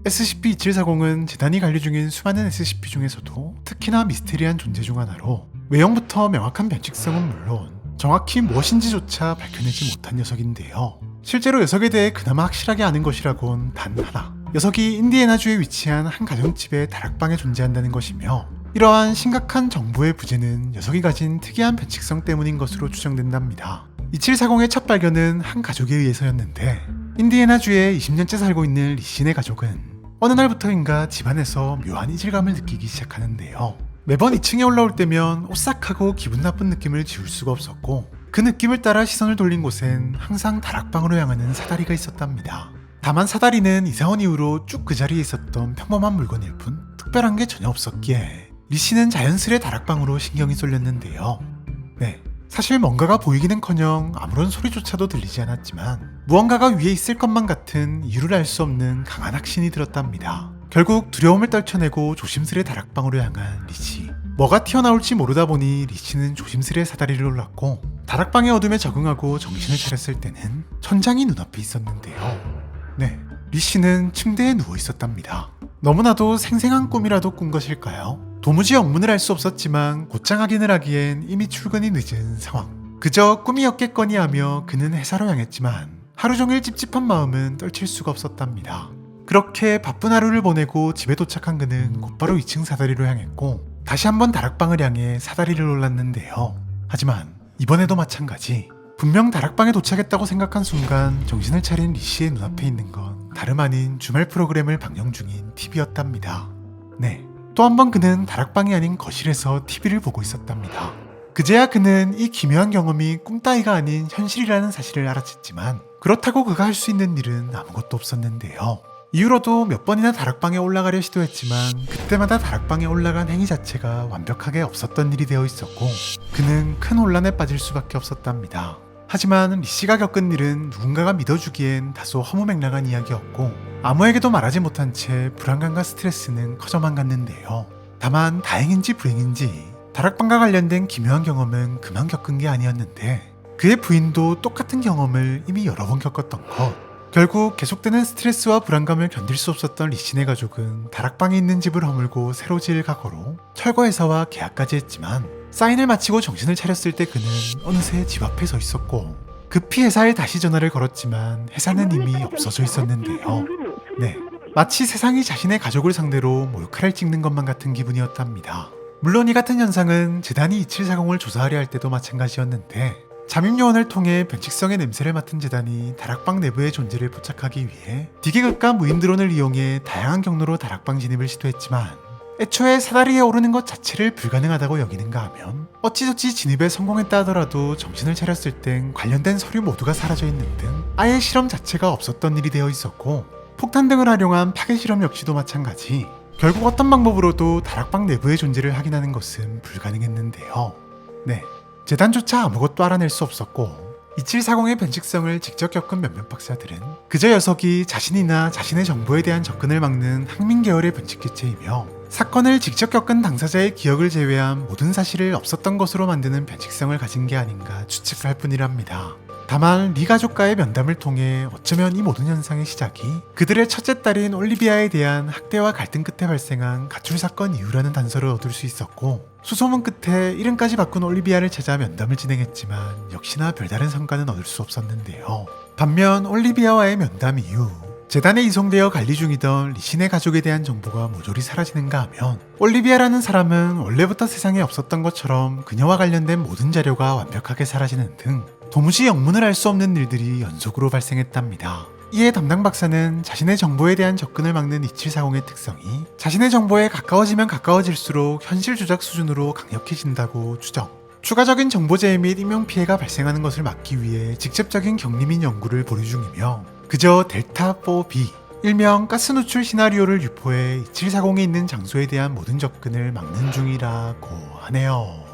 SCP-2740은 재단이 관리 중인 수많은 SCP 중에서도 특히나 미스테리한 존재 중 하나로 외형부터 명확한 변칙성은 물론 정확히 무엇인지조차 밝혀내지 못한 녀석인데요. 실제로 녀석에 대해 그나마 확실하게 아는 것이라곤 단 하나, 녀석이 인디애나주에 위치한 한 가정집의 다락방에 존재한다는 것이며, 이러한 심각한 정보의 부재는 녀석이 가진 특이한 변칙성 때문인 것으로 추정된답니다. 2740의 첫 발견은 한 가족에 의해서였는데, 인디애나주에 20년째 살고 있는 리신의 가족은 어느 날부터인가 집안에서 묘한 이질감을 느끼기 시작하는데요. 매번 2층에 올라올 때면 오싹하고 기분 나쁜 느낌을 지울 수가 없었고, 그 느낌을 따라 시선을 돌린 곳엔 항상 다락방으로 향하는 사다리가 있었답니다. 다만 사다리는 이사 온 이후로 쭉 그 자리에 있었던 평범한 물건일 뿐 특별한 게 전혀 없었기에 리씨는 자연스레 다락방으로 신경이 쏠렸는데요. 네, 사실 뭔가가 보이기는커녕 아무런 소리조차도 들리지 않았지만 무언가가 위에 있을 것만 같은 이유를 알 수 없는 강한 확신이 들었답니다. 결국 두려움을 떨쳐내고 조심스레 다락방으로 향한 리씨. 뭐가 튀어나올지 모르다 보니 리씨는 조심스레 사다리를 올랐고, 다락방의 어둠에 적응하고 정신을 차렸을 때는 천장이 눈앞에 있었는데요. 네, 리씨는 침대에 누워 있었답니다. 너무나도 생생한 꿈이라도 꾼 것일까요? 도무지 영문을 알 수 없었지만 곧장 확인을 하기엔 이미 출근이 늦은 상황. 그저 꿈이었겠거니 하며 그는 회사로 향했지만 하루 종일 찝찝한 마음은 떨칠 수가 없었답니다. 그렇게 바쁜 하루를 보내고 집에 도착한 그는 곧바로 2층 사다리로 향했고, 다시 한번 다락방을 향해 사다리를 올랐는데요. 하지만 이번에도 마찬가지. 분명 다락방에 도착했다고 생각한 순간 정신을 차린 리씨의 눈앞에 있는 건 다름 아닌 주말 프로그램을 방영 중인 TV였답니다. 네, 또 한 번 그는 다락방이 아닌 거실에서 TV를 보고 있었답니다. 그제야 그는 이 기묘한 경험이 꿈 따위가 아닌 현실이라는 사실을 알아챘지만, 그렇다고 그가 할 수 있는 일은 아무것도 없었는데요. 이후로도 몇 번이나 다락방에 올라가려 시도했지만 그때마다 다락방에 올라간 행위 자체가 완벽하게 없었던 일이 되어 있었고, 그는 큰 혼란에 빠질 수밖에 없었답니다. 하지만 리씨가 겪은 일은 누군가가 믿어주기엔 다소 허무맹랑한 이야기였고, 아무에게도 말하지 못한 채 불안감과 스트레스는 커져만 갔는데요. 다만 다행인지 불행인지 다락방과 관련된 기묘한 경험은 그만 겪은 게 아니었는데, 그의 부인도 똑같은 경험을 이미 여러 번 겪었던 것. 결국 계속되는 스트레스와 불안감을 견딜 수 없었던 리씨네 가족은 다락방에 있는 집을 허물고 새로 지을 각오로 철거회사와 계약까지 했지만, 사인을 마치고 정신을 차렸을 때 그는 어느새 집 앞에 서 있었고, 급히 회사에 다시 전화를 걸었지만 회사는 이미 없어져 있었는데요. 네, 마치 세상이 자신의 가족을 상대로 몰카를 찍는 것만 같은 기분이었답니다. 물론 이 같은 현상은 재단이 2740을 조사하려 할 때도 마찬가지였는데, 잠입요원을 통해 변칙성의 냄새를 맡은 재단이 다락방 내부의 존재를 포착하기 위해 디기극과 무인 드론을 이용해 다양한 경로로 다락방 진입을 시도했지만, 애초에 사다리에 오르는 것 자체를 불가능하다고 여기는가 하면 어찌저찌 진입에 성공했다 하더라도 정신을 차렸을 땐 관련된 서류 모두가 사라져 있는 등 아예 실험 자체가 없었던 일이 되어 있었고, 폭탄 등을 활용한 파괴 실험 역시도 마찬가지. 결국 어떤 방법으로도 다락방 내부의 존재를 확인하는 것은 불가능했는데요. 네, 재단조차 아무것도 알아낼 수 없었고, 2740의 변칙성을 직접 겪은 몇몇 박사들은 그저 녀석이 자신이나 자신의 정보에 대한 접근을 막는 항민 계열의 변칙 기체이며, 사건을 직접 겪은 당사자의 기억을 제외한 모든 사실을 없었던 것으로 만드는 변칙성을 가진 게 아닌가 추측할 뿐이랍니다. 다만 리 가족과의 면담을 통해 어쩌면 이 모든 현상의 시작이 그들의 첫째 딸인 올리비아에 대한 학대와 갈등 끝에 발생한 가출 사건 이후라는 단서를 얻을 수 있었고, 수소문 끝에 이름까지 바꾼 올리비아를 찾아 면담을 진행했지만 역시나 별다른 성과는 얻을 수 없었는데요. 반면 올리비아와의 면담 이후 재단에 이송되어 관리 중이던 리신의 가족에 대한 정보가 모조리 사라지는가 하면, 올리비아라는 사람은 원래부터 세상에 없었던 것처럼 그녀와 관련된 모든 자료가 완벽하게 사라지는 등 도무지 영문을 알 수 없는 일들이 연속으로 발생했답니다. 이에 담당 박사는 자신의 정보에 대한 접근을 막는 2740의 특성이 자신의 정보에 가까워지면 가까워질수록 현실 조작 수준으로 강력해진다고 추정. 추가적인 정보재해 및 인명피해가 발생하는 것을 막기 위해 직접적인 격리 및 연구를 보류 중이며, 그저 델타4b, 일명 가스 누출 시나리오를 유포해 2740에 있는 장소에 대한 모든 접근을 막는 중이라고 하네요.